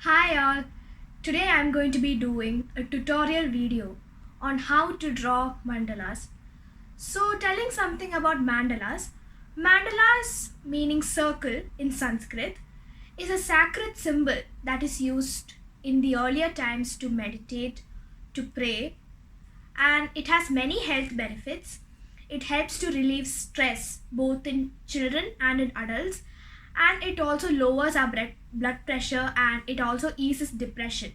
Hi all, today I am going to be doing a tutorial video on how to draw mandalas. So telling something about mandalas, mandalas meaning circle in Sanskrit is a sacred symbol that is used in the earlier times to meditate, to pray, and it has many health benefits. It helps to relieve stress both in children and in adults, and it also lowers our blood pressure and it also eases depression.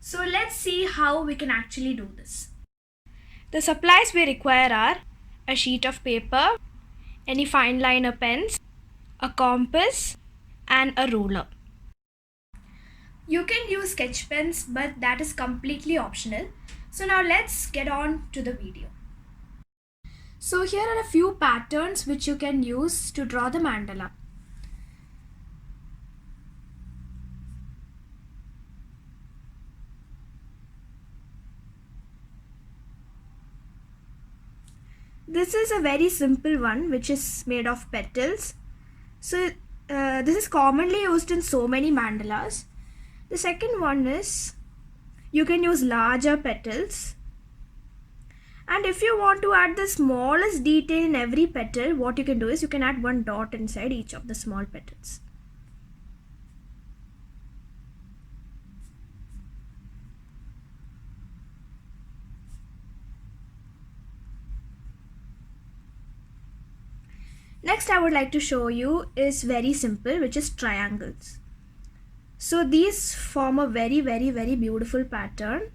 So let's see how we can actually do this. The supplies we require are a sheet of paper, any fine liner pens, a compass, and a ruler. You can use sketch pens, but that is completely optional. So now let's get on to the video. So here are a few patterns which you can use to draw the mandala. This is a very simple one which is made of petals. So this is commonly used in so many mandalas. The second one is you can use larger petals. And if you want to add the smallest detail in every petal, what you can do is you can add one dot inside each of the small petals. Next I would like to show you is very simple, which is triangles. So these form a very beautiful pattern.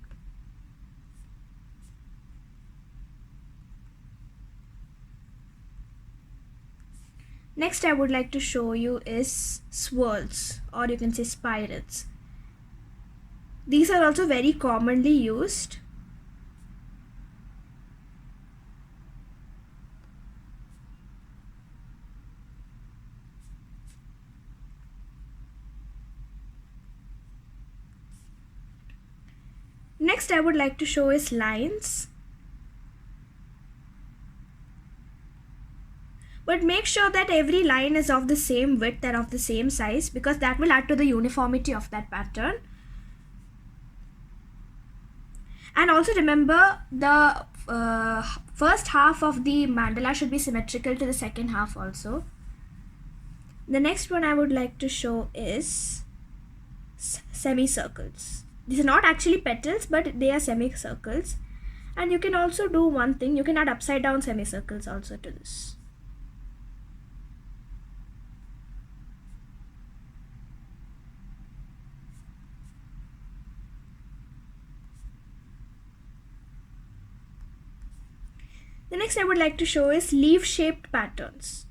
Next I would like to show you is swirls, or you can say spirals. These are also very commonly used. Next I would like to show is lines. But make sure that every line is of the same width and of the same size, because that will add to the uniformity of that pattern. And also remember, the first half of the mandala should be symmetrical to the second half also. The next one I would like to show is semicircles. These are not actually petals, but they are semicircles. And you can also do one thing, you can add upside down semicircles also to this. The next I would like to show is leaf-shaped patterns.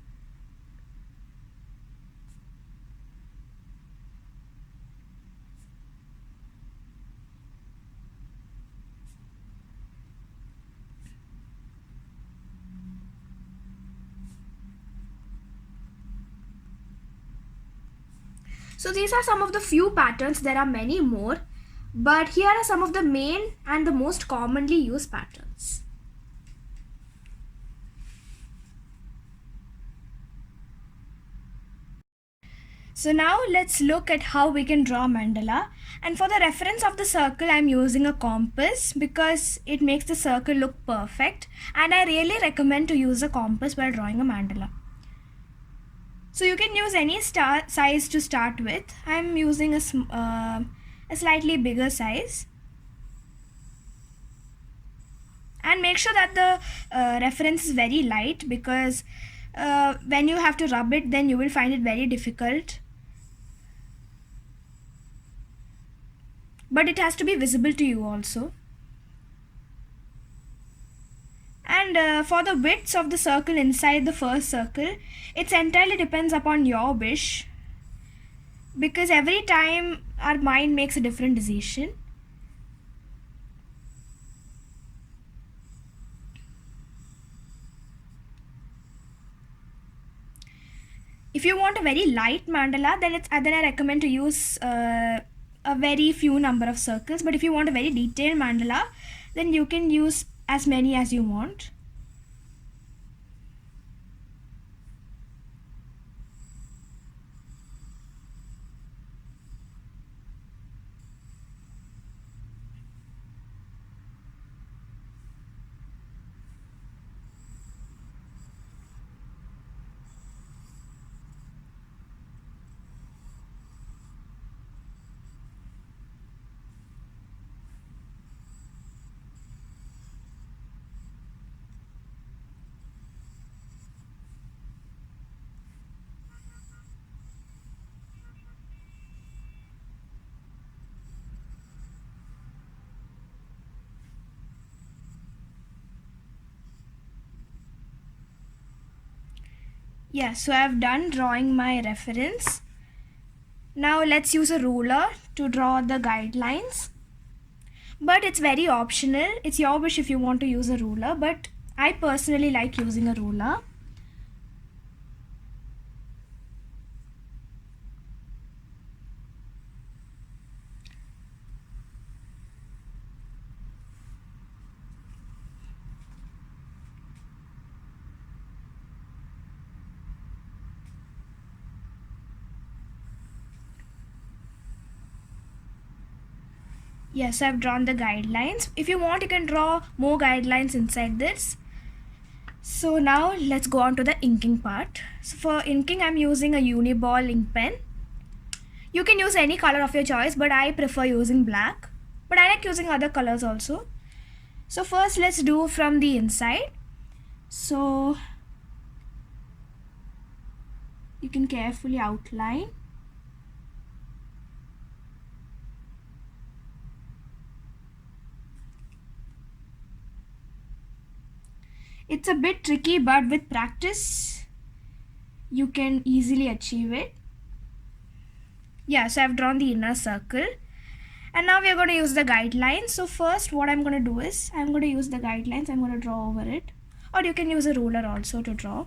So these are some of the few patterns. There are many more, but here are some of the main and the most commonly used patterns. So now let's look at how we can draw mandala. And for the reference of the circle, I'm using a compass because it makes the circle look perfect. And I really recommend to use a compass while drawing a mandala. So you can use any size to start with. I'm using a slightly bigger size. And make sure that the reference is very light, because when you have to rub it, then you will find it very difficult. But it has to be visible to you also. And for the widths of the circle inside the first circle, it entirely depends upon your wish, because every time our mind makes a different decision. If you want a very light mandala, then I recommend to use a very few number of circles. But if you want a very detailed mandala, then you can use as many as you want. Yeah, so I've done drawing my reference. Now let's use a ruler to draw the guidelines. But it's very optional. It's your wish if you want to use a ruler, but I personally like using a ruler. Yes, I've drawn the guidelines. If you want, you can draw more guidelines inside this. So now let's go on to the inking part. So for inking, I'm using a Uniball ink pen. You can use any color of your choice, but I prefer using black. But I like using other colors also. So first let's do from the inside. So you can carefully outline. It's a bit tricky, but with practice, you can easily achieve it. Yeah, so I've drawn the inner circle. And now we are going to use the guidelines. So first what I'm going to do is, I'm going to use the guidelines, I'm going to draw over it. Or you can use a ruler also to draw.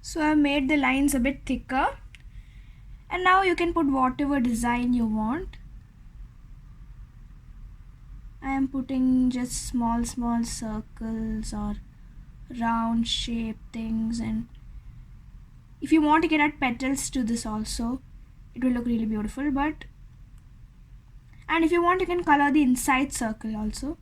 So I've made the lines a bit thicker. And now you can put whatever design you want. I am putting just small circles or round shape things, and if you want, you can add petals to this also. It will look really beautiful. And if you want, you can color the inside circle also.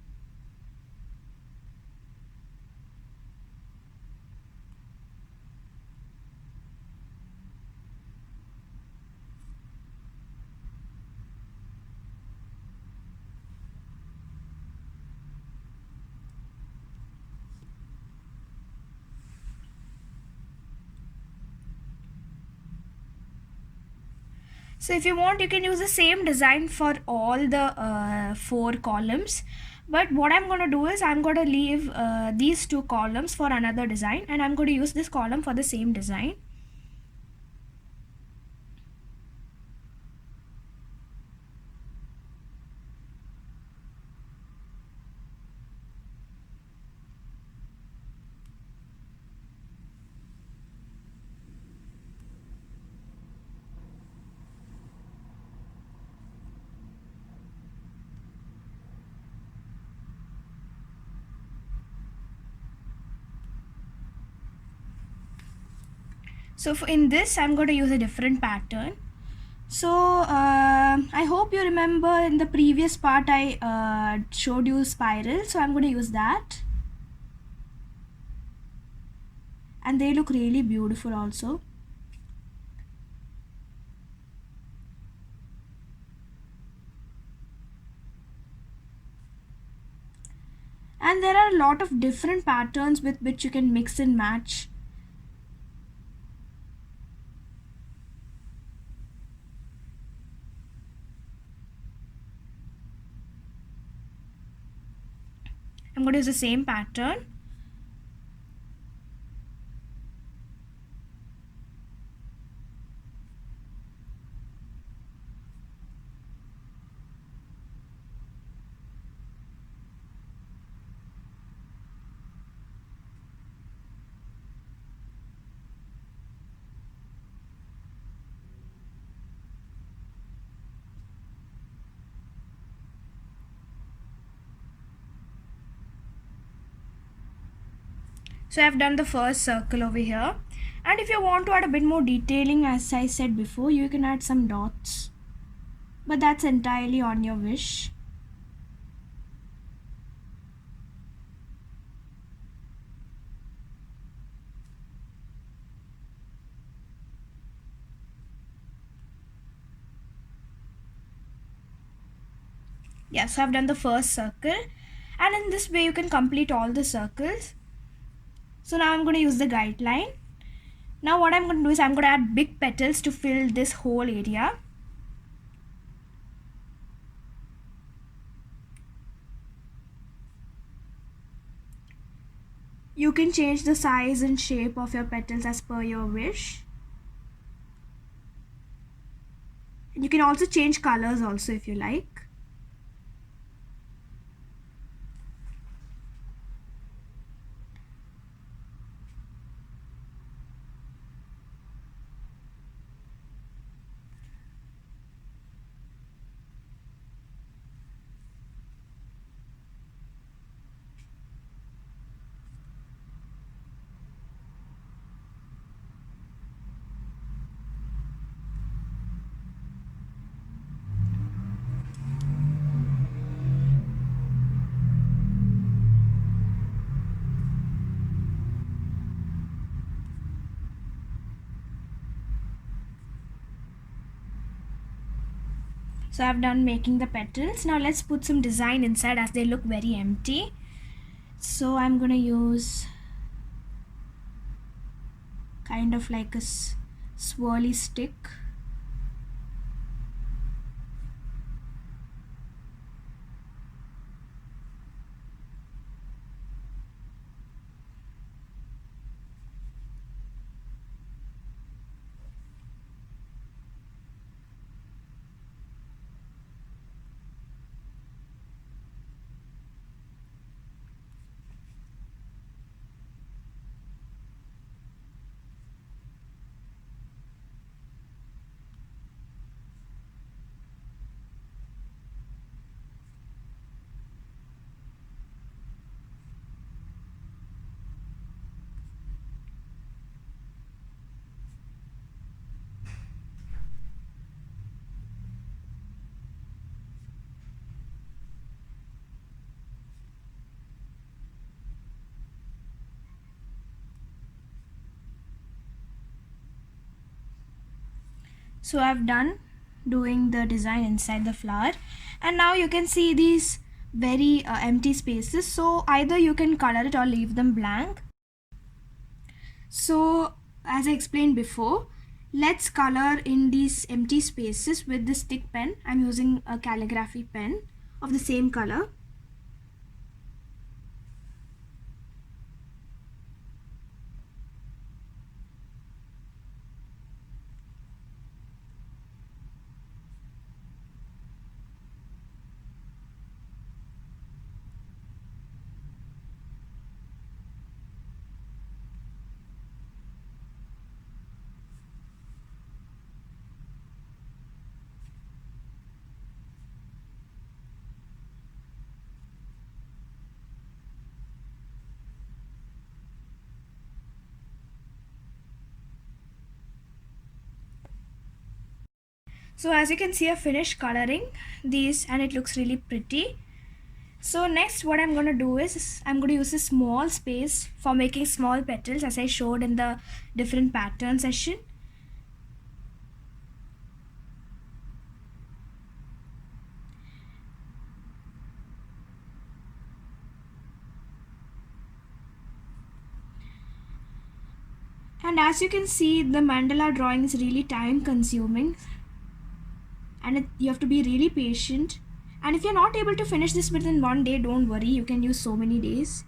So if you want, you can use the same design for all the 4 columns. But what I'm going to do is, I'm going to leave these 2 columns for another design, and I'm going to use this column for the same design. So in this, I'm going to use a different pattern. So I hope you remember in the previous part I showed you spiral. So I'm going to use that. And they look really beautiful also. And there are a lot of different patterns with which you can mix and match. I'm going to use the same pattern. So I've done the first circle over here. And if you want to add a bit more detailing, as I said before, you can add some dots. But that's entirely on your wish. Yeah, so I've done the first circle, and in this way you can complete all the circles. So now I'm going to use the guideline. Now what I'm going to do is I'm going to add big petals to fill this whole area. You can change the size and shape of your petals as per your wish. And you can also change colors also if you like. So I've done making the petals. Now let's put some design inside as they look very empty. So I'm gonna use kind of like a swirly stick. So I've done doing the design inside the flower, and now you can see these very empty spaces. So either you can color it or leave them blank. So as I explained before, let's color in these empty spaces with the stick pen. I'm using a calligraphy pen of the same color. So as you can see, I finished coloring these and it looks really pretty. So next what I'm going to do is I'm going to use a small space for making small petals as I showed in the different pattern session. And as you can see, the mandala drawing is really time consuming, and you have to be really patient. And if you're not able to finish this within one day, don't worry, you can use so many days.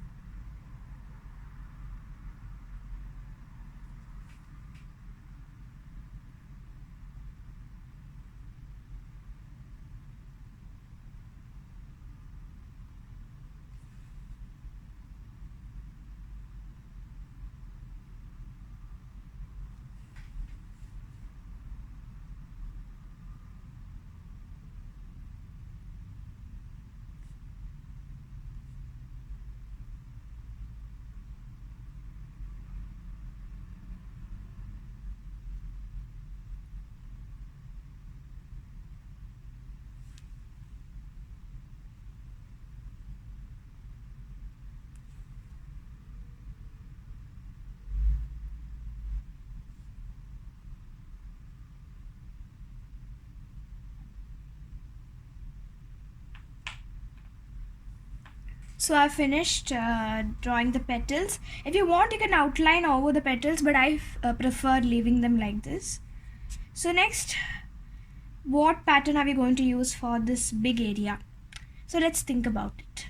So I finished drawing the petals. If you want, you can outline over the petals, but I prefer leaving them like this. So next, what pattern are we going to use for this big area? So let's think about it.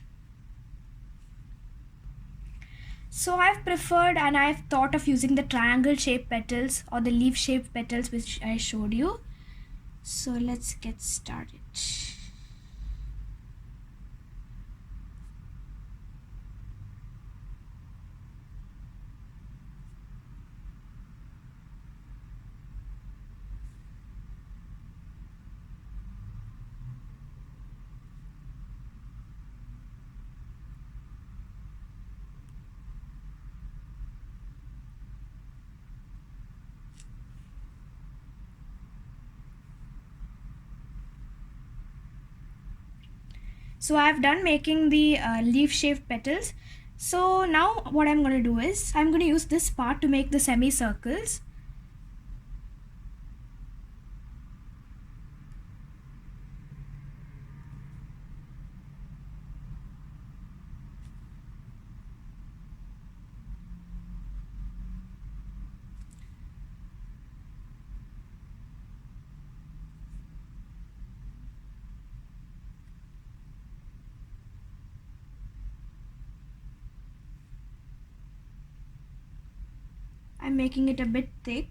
So I've preferred and I've thought of using the triangle shaped petals or the leaf shaped petals which I showed you. So let's get started. So I've done making the leaf shaped petals. So now what I'm going to do is I'm going to use this part to make the semicircles. I'm making it a bit thick.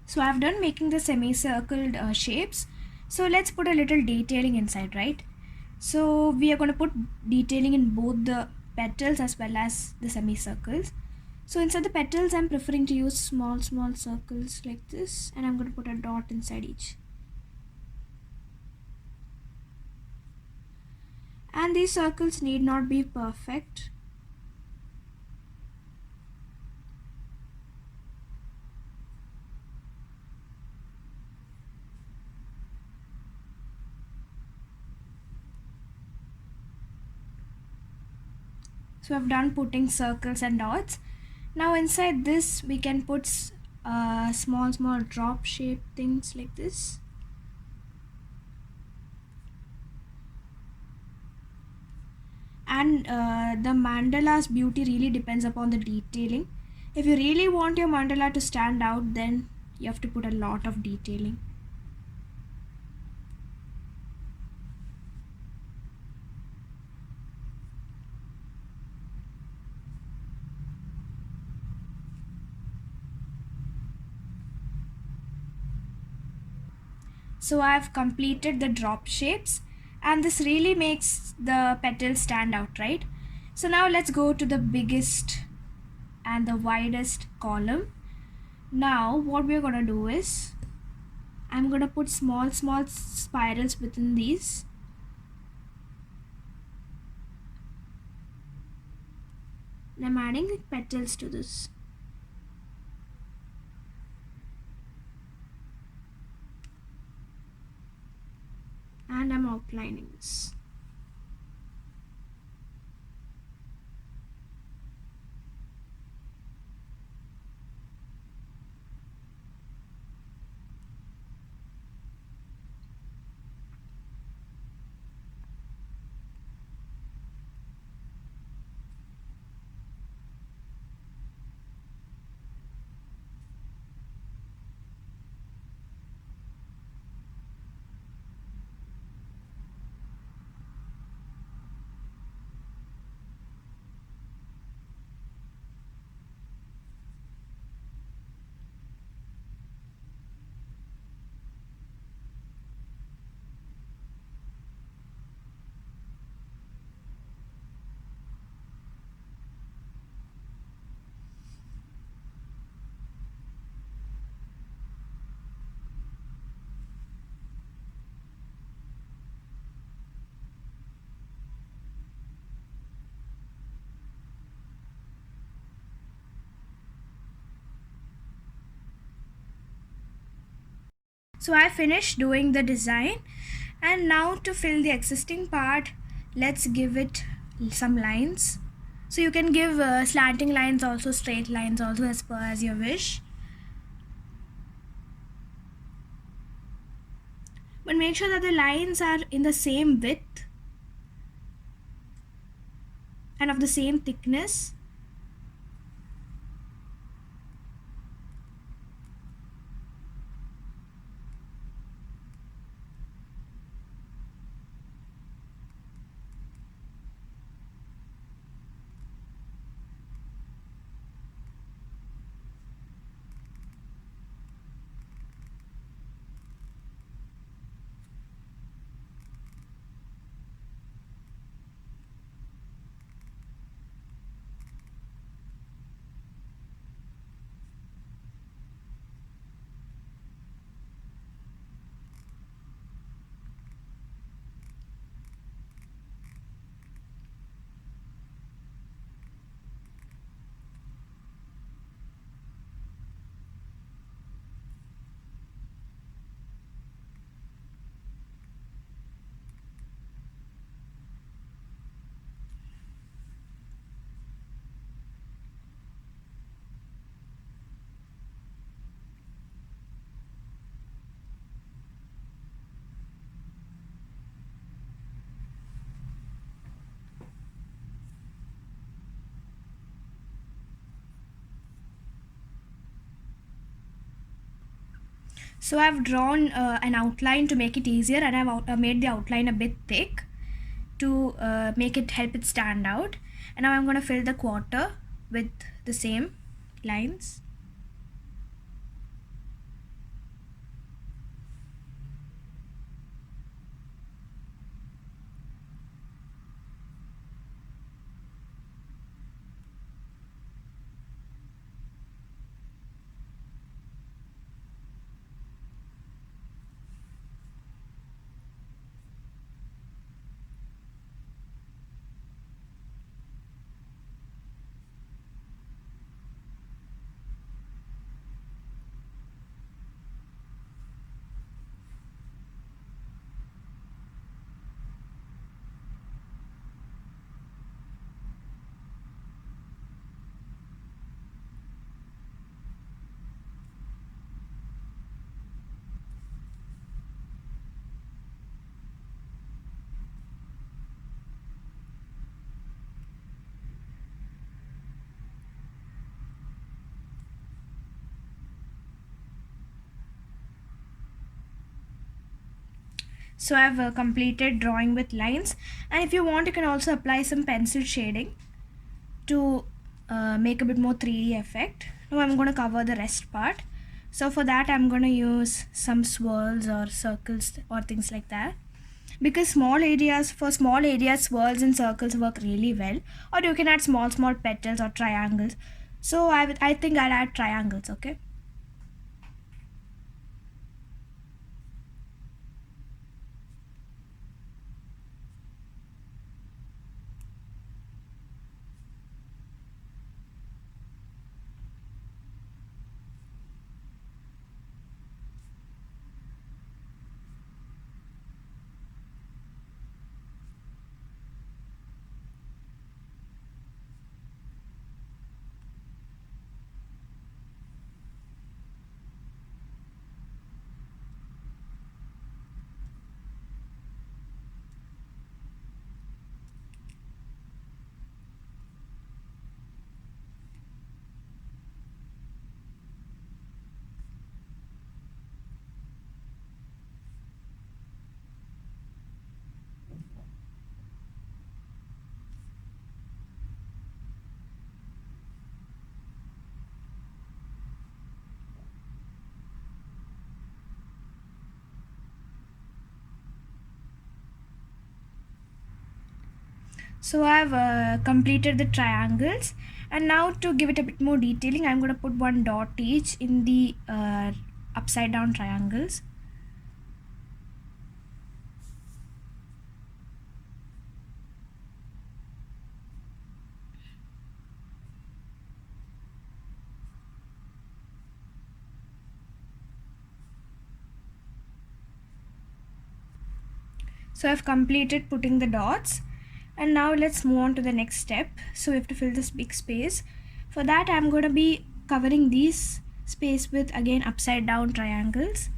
So I've done making the semicircled shapes. So let's put a little detailing inside, right? So we are going to put detailing in both the petals as well as the semicircles. So inside the petals, I'm preferring to use small circles like this, and I'm going to put a dot inside each. And these circles need not be perfect. So I've done putting circles and dots. Now inside this we can put small drop shape things like this. And the mandala's beauty really depends upon the detailing. If you really want your mandala to stand out, then you have to put a lot of detailing. So I've completed the drop shapes, and this really makes the petals stand out, right? So now let's go to the biggest and the widest column. Now what we're gonna do is I'm gonna put small spirals within these. And I'm adding petals to this. And I'm outlining this. So I finished doing the design, and now to fill the existing part, let's give it some lines. So you can give slanting lines also, straight lines also, as per as your wish. But make sure that the lines are in the same width and of the same thickness. So I've drawn an outline to make it easier, and I've made the outline a bit thick to make it help it stand out. And now I'm going to fill the quarter with the same lines. So I've completed drawing with lines, and if you want you can also apply some pencil shading to make a bit more 3D effect. Now I'm going to cover the rest part. So for that I'm going to use some swirls or circles or things like that, because for small areas swirls and circles work really well, or you can add small petals or triangles. So I think I'll add triangles. Okay. So I've completed the triangles, and now to give it a bit more detailing I'm going to put one dot each in the upside down triangles. So I've completed putting the dots, and now let's move on to the next step. So we have to fill this big space. For that I'm going to be covering these space with again upside down triangles.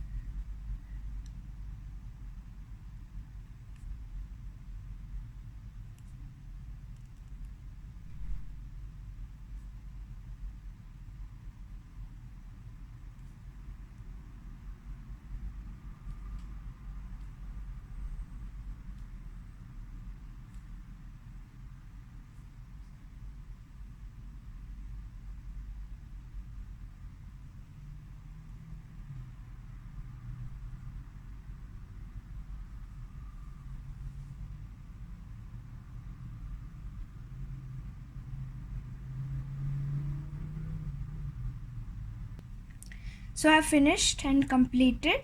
So I've finished and completed.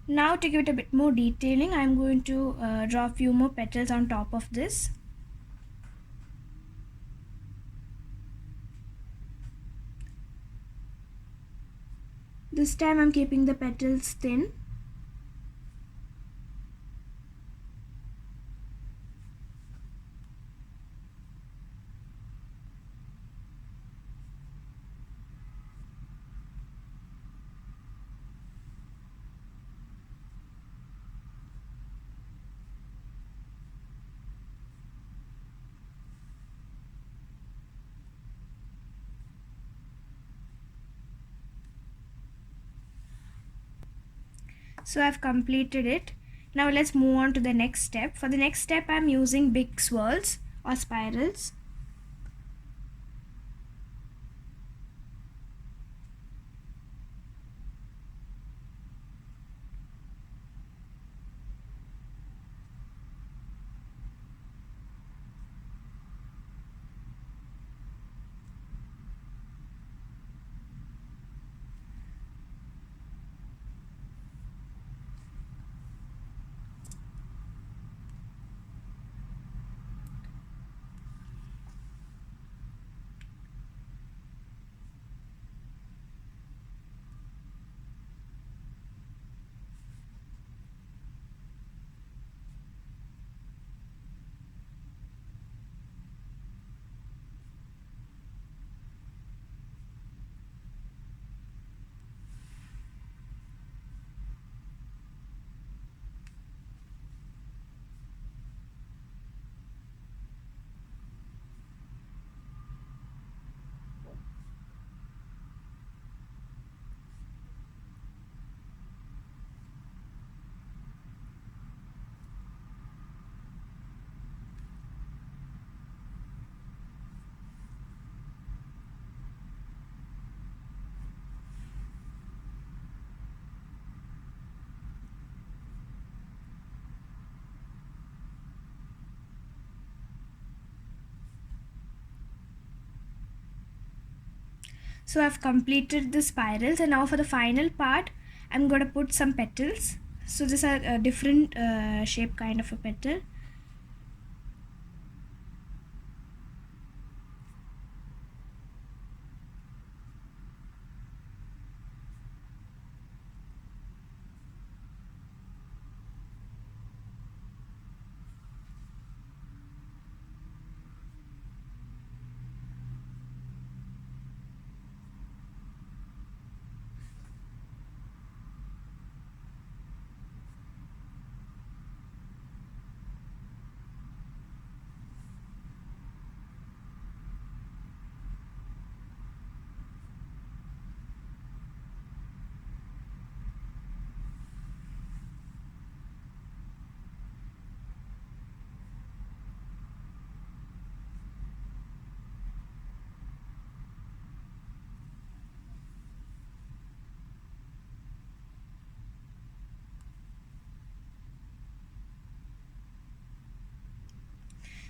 Now to give it a bit more detailing, I'm going to draw a few more petals on top of this. This time I'm keeping the petals thin. So I've completed it. Now let's move on to the next step. For the next step I'm using big swirls or spirals. So I've completed the spirals, and now for the final part I'm going to put some petals. So these are a different shape kind of a petal.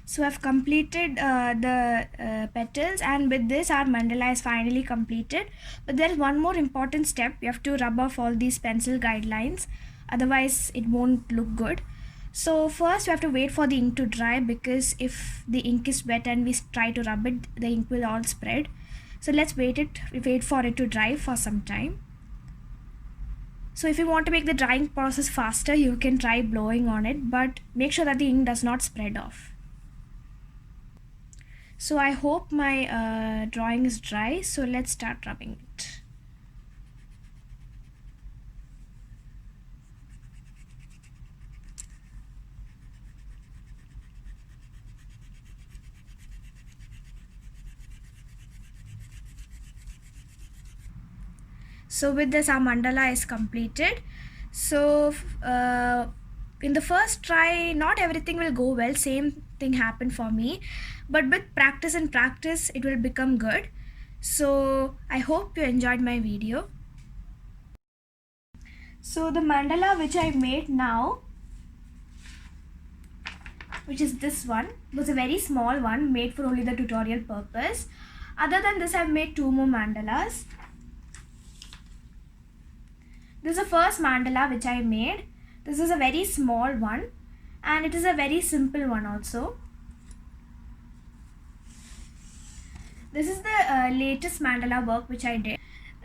So I've completed the petals, and with this our mandala is finally completed. But there is one more important step. You have to rub off all these pencil guidelines, otherwise it won't look good. So first we have to wait for the ink to dry, because if the ink is wet and we try to rub it, the ink will all spread. So let's wait for it to dry for some time. So if you want to make the drying process faster, you can try blowing on it, but make sure that the ink does not spread off. So I hope my drawing is dry, so let's start rubbing it. So with this, our mandala is completed. So in the first try, not everything will go well. Same thing happened for me, but with practice and practice, it will become good. So I hope you enjoyed my video. So the mandala which I made now, which is this one, was a very small one made for only the tutorial purpose. Other than this, I've made 2 more mandalas. This is the first mandala which I made. This is a very small one, and it is a very simple one also. This is the latest mandala work which I did.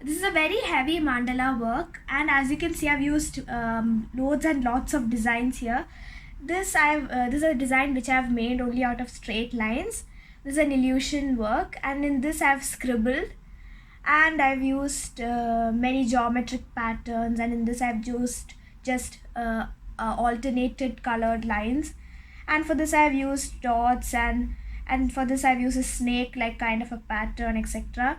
This is a very heavy mandala work, and as you can see, I've used loads and lots of designs here. This is a design which I've made only out of straight lines. This is an illusion work, and in this I've scribbled, and I've used many geometric patterns, and in this I've used just alternated colored lines, and for this I've used dots, and for this I've used a snake like kind of a pattern, etc.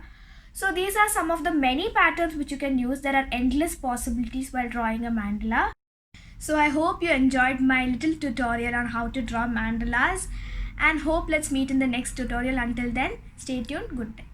So these are some of the many patterns which you can use. There are endless possibilities while drawing a mandala. So I hope you enjoyed my little tutorial on how to draw mandalas, and hope let's meet in the next tutorial. Until then, stay tuned. Good day.